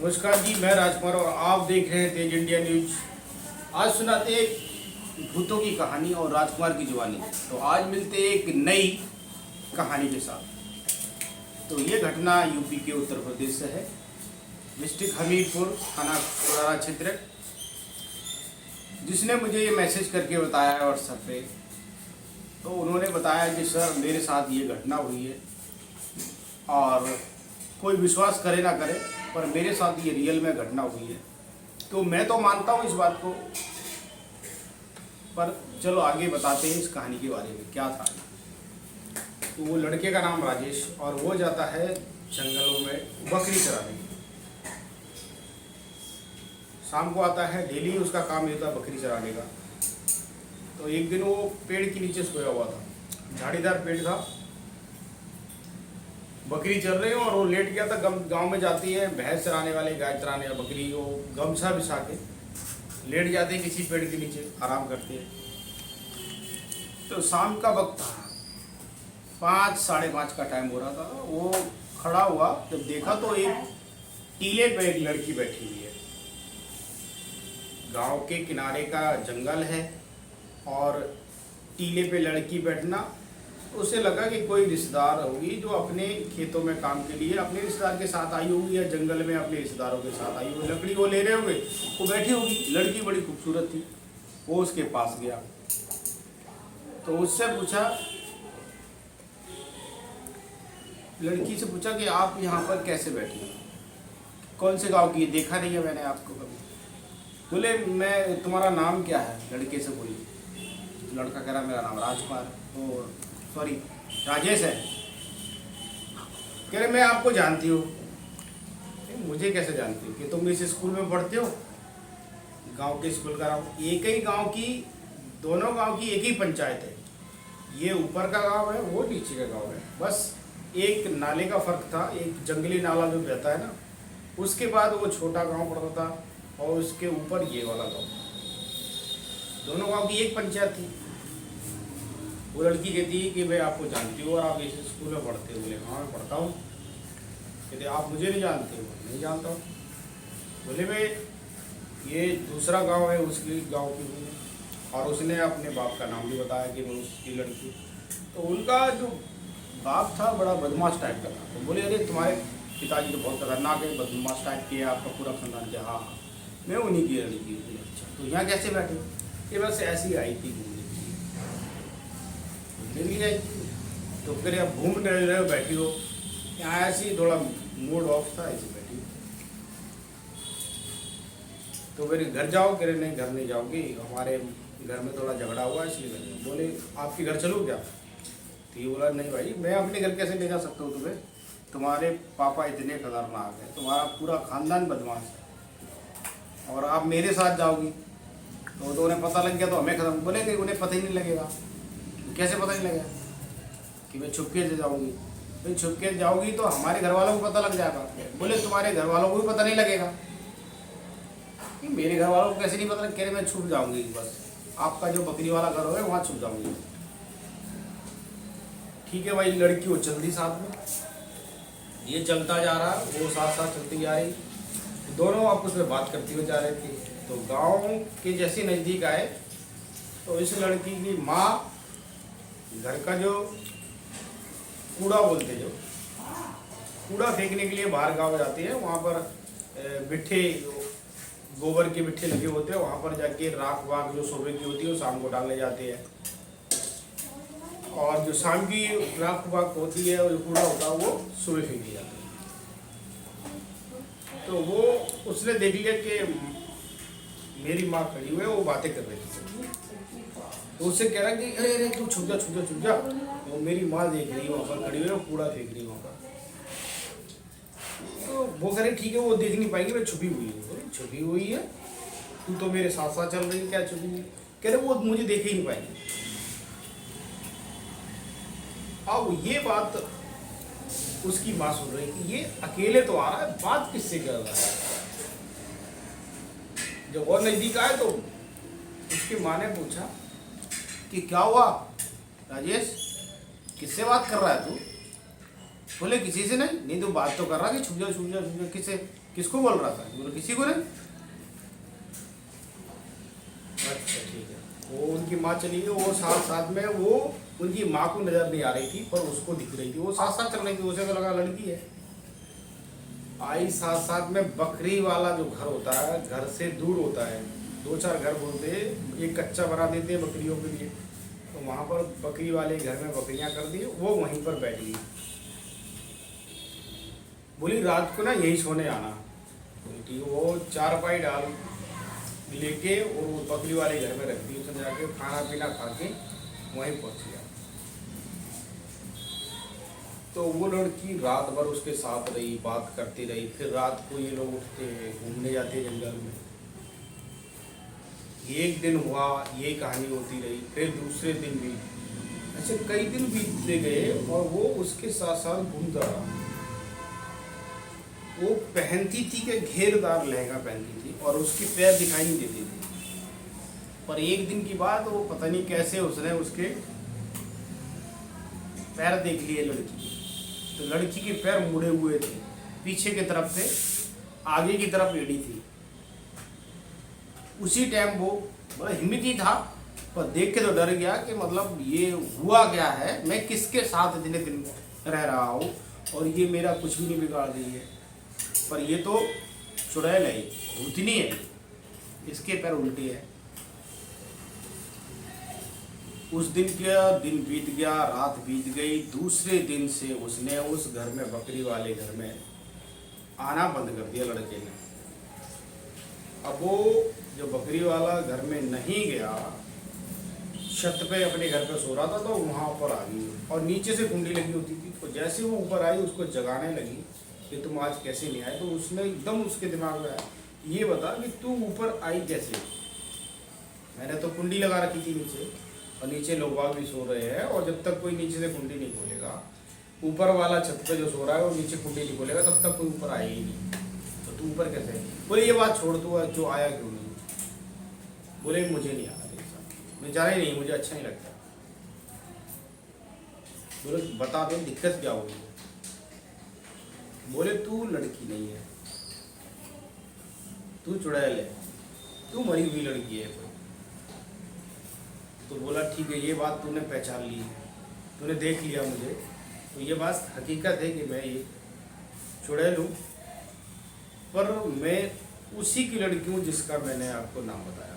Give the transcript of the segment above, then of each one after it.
नमस्कार जी, मैं राजकुमार और आप देख रहे हैं तेज इंडिया न्यूज। आज सुनाते एक भूतों की कहानी और राजकुमार की जुबानी। तो आज मिलते एक नई कहानी के साथ। तो ये घटना यूपी के उत्तर प्रदेश से है, डिस्ट्रिक्ट हमीरपुर, थाना कुरारा क्षेत्र। जिसने मुझे ये मैसेज करके बताया है व्हाट्सएप पे, तो उन्होंने बताया कि सर मेरे साथ ये घटना हुई है और कोई विश्वास करे ना करे पर मेरे साथ ये रियल में घटना हुई है। तो मैं तो मानता हूँ इस बात को, पर चलो आगे बताते हैं इस कहानी के बारे में क्या था। तो वो लड़के का नाम राजेश और वो जाता है जंगलों में बकरी चराने। शाम को आता है, डेली उसका काम ये था बकरी चराने का। तो एक दिन वो पेड़ के नीचे सोया हुआ था, झाड़ीदार पेड़ था, बकरी चल रही है और वो लेट गया था। गांव में जाती है भैंस चराने वाले, गाय चराने या बकरी, वो गमछा बिछा के लेट जाते हैं किसी पेड़ के नीचे, आराम करते हैं। तो शाम का वक्त था, 5 साढ़े 5 का टाइम हो रहा था। वो खड़ा हुआ, जब देखा तो एक टीले पे एक लड़की बैठी हुई है। गांव के किनारे का जंगल है और टीले पे लड़की बैठना, उसे लगा कि कोई रिश्तेदार होगी जो अपने खेतों में काम के लिए अपने रिश्तेदार के साथ आई होगी या जंगल में अपने रिश्तेदारों के साथ आई होगी। लकड़ी वो ले रहे होंगे, वो बैठी होगी। लड़की बड़ी खूबसूरत थी। वो उसके पास गया तो उससे पूछा, लड़की से पूछा कि आप यहाँ पर कैसे बैठी हैं, कौन से गाँव की, देखा नहीं है मैंने आपको कभी। बोले मैं, तुम्हारा नाम क्या है, लड़के से बोली। लड़का कह रहा मेरा नाम राजकुमार, तो सॉरी राजेश है। कह रहे मैं आपको जानती हूँ। मुझे कैसे जानती हो, कि तुम इस स्कूल में पढ़ते हो? गांव के स्कूल का नाम, एक ही गांव की, दोनों गांव की एक ही पंचायत है। ये ऊपर का गांव है, वो नीचे का गांव है, बस एक नाले का फर्क था। एक जंगली नाला जो बहता है ना, उसके बाद वो छोटा गांव पड़ता था और उसके ऊपर ये वाला गांव। दोनों गांव की एक पंचायत थी। वो लड़की कहती है कि मैं आपको जानती हूँ और आप इस स्कूल में पढ़ते हो। बोले हाँ मैं पढ़ता हूँ। कहते आप मुझे नहीं जानते हो? नहीं जानता हूँ। बोले मैं, ये दूसरा गांव है, उसकी गांव की हूँ। और उसने अपने बाप का नाम भी बताया कि मैं उसकी लड़की। तो उनका जो बाप था बड़ा बदमाश टाइप का था। तो बोले अरे तुम्हारे पिताजी तो बहुत खतरनाक है, बदमाश टाइप के, आपका पूरा खानदान क्या? हाँ मैं उन्हीं की लड़की हूँ। अच्छा तो यहाँ कैसे बैठे? ये बस ऐसी आई थी घूमने आई थी। तो फिर आप घूम रहे हो, बैठी हो यहाँ, ऐसी थोड़ा मूड ऑफ था, ऐसी बैठी। तो मेरे घर जाओ? कह रहे नहीं घर नहीं जाओगी, हमारे घर में थोड़ा झगड़ा हुआ इसलिए। बोले आपके घर चलो क्या? तो ये बोला नहीं भाई, मैं अपने घर कैसे ले जा सकता हूँ तुम्हें, तुम्हारे पापा इतने खतरनाक हैं, तुम्हारा पूरा खानदान बदमाश है और आप मेरे साथ जाओगी तो उन्हें पता लग गया तो हमें खत्म। बोले कि उन्हें पता ही नहीं लगेगा। कैसे पता नहीं लगेगा? कि मैं छुपके से जाऊँगी। फिर छुपके जाओगी तो हमारे घर वालों को पता लग जाएगा। बोले तुम्हारे घर वालों को भी पता नहीं लगेगा। कि मेरे घर वालों को कैसे नहीं पता? कह रहे मैं छुप जाऊँगी, बस आपका जो बकरी वाला घर होगा वहाँ छुप जाऊँगी। ठीक है भाई, लड़की वो चल दी साथ में, ये चलता जा रहा, वो साथ साथ चलती जा रही, दोनों आपस में बात करती हुए जा रहे थे। तो गांव के जैसे नज़दीक आए तो इस लड़की की माँ घर का जो कूड़ा बोलते, जो कूड़ा फेंकने के लिए बाहर गांव जाती है, वहाँ पर बिट्ठे, गोबर के बिट्ठे लगे होते हैं, वहाँ पर जाके राख वाख जो सुबह की होती है वो शाम को डालने जाते हैं। और जो शाम की राख वाख होती है और जो कूड़ा होता है वो सुबह फेंक दिया जाता है। तो वो उसने देख लिया कि मेरी माँ खड़ी हुई है, वो बातें कर रही थी। तो उससे कह रहा कि अरे अरे तू छुप जा छुप जा छुप जा। वो मेरी माँ देख रही है वहाँ पर खड़ी हुई है, वो कूड़ा फेंक रही है वहाँ पर। तो वो कह रही ठीक है, वो देख नहीं पाएगी, मैं छुपी हुई हूँ। छुपी हुई है तू तो मेरे साथ साथ चल रही है, क्या छुपी हुई? कह रहे वो मुझे देख ही नहीं पाएगी। अब ये बात उसकी माँ सुन रही कि ये अकेले तो आ रहा है, बात किससे कर रहा है। जब और नजदीक आए तो उसकी माँ ने पूछा कि क्या हुआ राजेश, किससे बात कर रहा है तू? बोले किसी से नहीं। नहीं तो बात तो कर रहा कि छुप जा छुप जा छुप जा, किससे? किसको बोल रहा था? बोले किसी को नहीं। अच्छा ठीक है। वो उनकी माँ चली गई, वो साथ साथ में वो उनकी माँ को नजर नहीं आ रही थी पर उसको दिख रही थी, वो साथ साथ चल रही थी, उसे तो लगा लड़की है। आई साथ साथ में। बकरी वाला जो घर होता है घर से दूर होता है, 2-4 घर बोलते हैं, एक कच्चा बना देते हैं बकरियों के लिए, तो वहाँ पर बकरी वाले घर में बकरियाँ कर दी, वो वहीं पर बैठ गई। बोली रात को ना यही सोने आना। बोली ठीक है। वो चारपाई डाल लेके और वो बकरी वाले घर में रख दी, उसने जाके खाना पीना खा के वहीं पहुँच गया। तो वो लड़की रात भर उसके साथ रही, बात करती रही। फिर रात को ये लोग उठते घूमने जाते जंगल में। एक दिन हुआ, ये कहानी होती रही, फिर दूसरे दिन भी, ऐसे कई दिन बीतते गए और वो उसके साथ साथ घूमता रहा। वो पहनती थी कि घेरदार लहंगा पहनती थी और उसके पैर दिखाई नहीं देते थे। पर एक दिन की बात, वो पता नहीं कैसे उसने उसके पैर देख लिए लड़की के। तो लड़की के पैर मुड़े हुए थे, पीछे की तरफ थे, आगे की तरफ एड़ी थी। उसी टाइम वो बड़ा हिम्मती था पर देख के तो डर गया कि मतलब ये हुआ क्या है, मैं किसके साथ इतने दिन रह रहा हूँ और ये मेरा कुछ भी नहीं बिगाड़ रही है। पर ये तो चुड़ैल है, भूतनी है, इसके पैर उल्टे हैं। उस दिन का दिन बीत गया, रात बीत गई। दूसरे दिन से उसने उस घर में, बकरी वाले घर में आना बंद कर दिया लड़के ने। अब वो जो बकरी वाला घर में नहीं गया, छत पे अपने घर पे सो रहा था, तो वहाँ पर आ गई और नीचे से कुंडी लगी होती थी। तो जैसे वो ऊपर आई उसको जगाने लगी कि तुम आज कैसे नहीं आए। तो उसने एकदम उसके दिमाग में आया, ये बता कि तू ऊपर आई कैसे? मैंने तो कुंडी लगा रखी थी नीचे और नीचे लोग बाग भी सो रहे हैं, और जब तक कोई नीचे से कुंडी नहीं खोलेगा, ऊपर वाला छत पे जो सो रहा है वो नीचे कुंडी नहीं खोलेगा, तब तक कोई ऊपर आएगा ही नहीं। तो तू ऊपर कैसे? बोले ये बात छोड़, तू जो आया क्यों नहीं? बोले मुझे नहीं आना, मैं जाना ही नहीं, मुझे अच्छा नहीं लगता। बोले बता दो दिक्कत क्या होगी? बोले तू लड़की नहीं है, तू चुड़ैल है, तू मरी हुई लड़की है कोई। तो बोला ठीक है, ये बात तूने पहचान ली है, तूने देख लिया मुझे, तो ये बात हकीकत है कि मैं ये चुड़ैल हूँ, पर मैं उसी की लड़की हूँ जिसका मैंने आपको नाम बताया।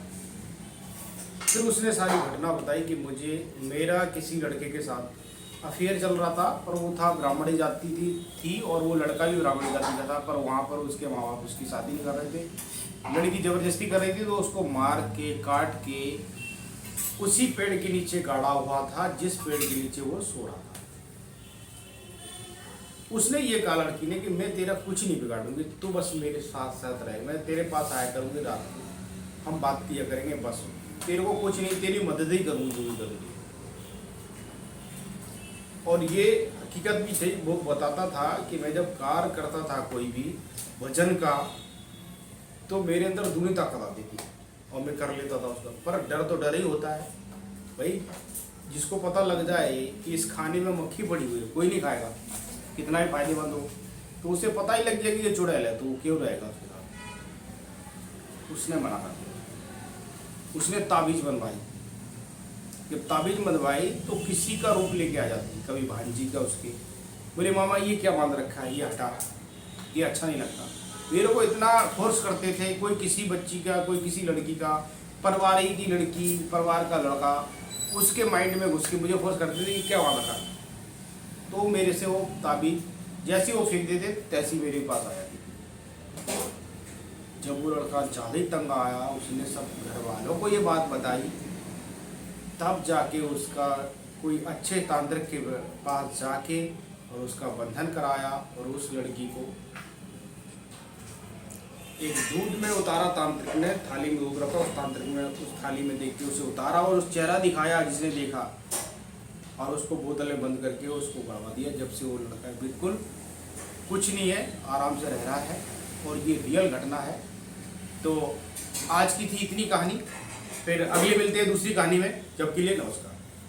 फिर उसने सारी घटना बताई कि मुझे मेरा किसी लड़के के साथ अफेयर चल रहा था, पर वो था ब्राह्मणी जाति थी और वो लड़का भी ब्राह्मणी जाति का था, पर वहाँ पर उसके माँ बाप उसकी शादी नहीं कर रहे थे। लड़की ज़बरदस्ती कर रही थी, तो उसको मार के काट के उसी पेड़ के नीचे गाड़ा हुआ था जिस पेड़ के नीचे वो सो रहा था। उसने ये कहा लड़की ने कि मैं तेरा कुछ नहीं बिगाड़ूंगी, तू बस मेरे साथ साथ रहे, मैं तेरे पास आया करूँगी रात को, हम बात किया करेंगे, बस तेरे को कुछ नहीं, तेरी मदद ही करूँगी जो भी करूँगी। और ये हकीकत भी थी, वो बताता था कि मैं जब कार्य करता था कोई भी भजन का, तो मेरे अंदर दूनी ताकत आती थी और मैं कर लेता था उसका। पर डर तो डर ही होता है भाई, जिसको पता लग जाए कि इस खाने में मक्खी पड़ी हुई है, कोई नहीं खाएगा, कितना भी फायदेमंद हो, तो उसे पता ही लग जाएगा कि ये चुड़ैल है, तो वो क्यों रहेगा उसके साथ। उसने मना कर दिया। उसने ताबीज बनवाई। जब ताबीज बनवाई तो किसी का रूप लेके आ जाती, कभी भांजी का उसके। बोले मामा ये क्या बांध रखा है, ये हटा, ये अच्छा नहीं लगता। मेरे को इतना फोर्स करते थे, कोई किसी बच्ची का, कोई किसी लड़की का, परिवार ही की लड़की, परिवार का लड़का, उसके माइंड में घुस के मुझे फोर्स करते थे कि क्या बांध रखा। तो मेरे से वो ताबीज जैसे वो फेंक देते तैसी मेरे पास आ जाती। जब वो लड़का ज़्यादा ही तंग आया, उसने सब घर वालों को ये बात बताई, तब जाके उसका कोई अच्छे तांत्रिक के पास जाके और उसका बंधन कराया और उस लड़की को एक दूध में उतारा। तांत्रिक ने थाली में दूध रखा, उस तांत्रिक ने उस थाली में देख के उसे उतारा और उस चेहरा दिखाया जिसने देखा, और उसको बोतल में बंद करके उसको गड़वा दिया। जब से वो लड़का बिल्कुल कुछ नहीं है, आराम से रह रहा है, और ये रियल घटना है। तो आज की थी इतनी कहानी, फिर अगले मिलते हैं दूसरी कहानी में। जब के लिए नमस्कार।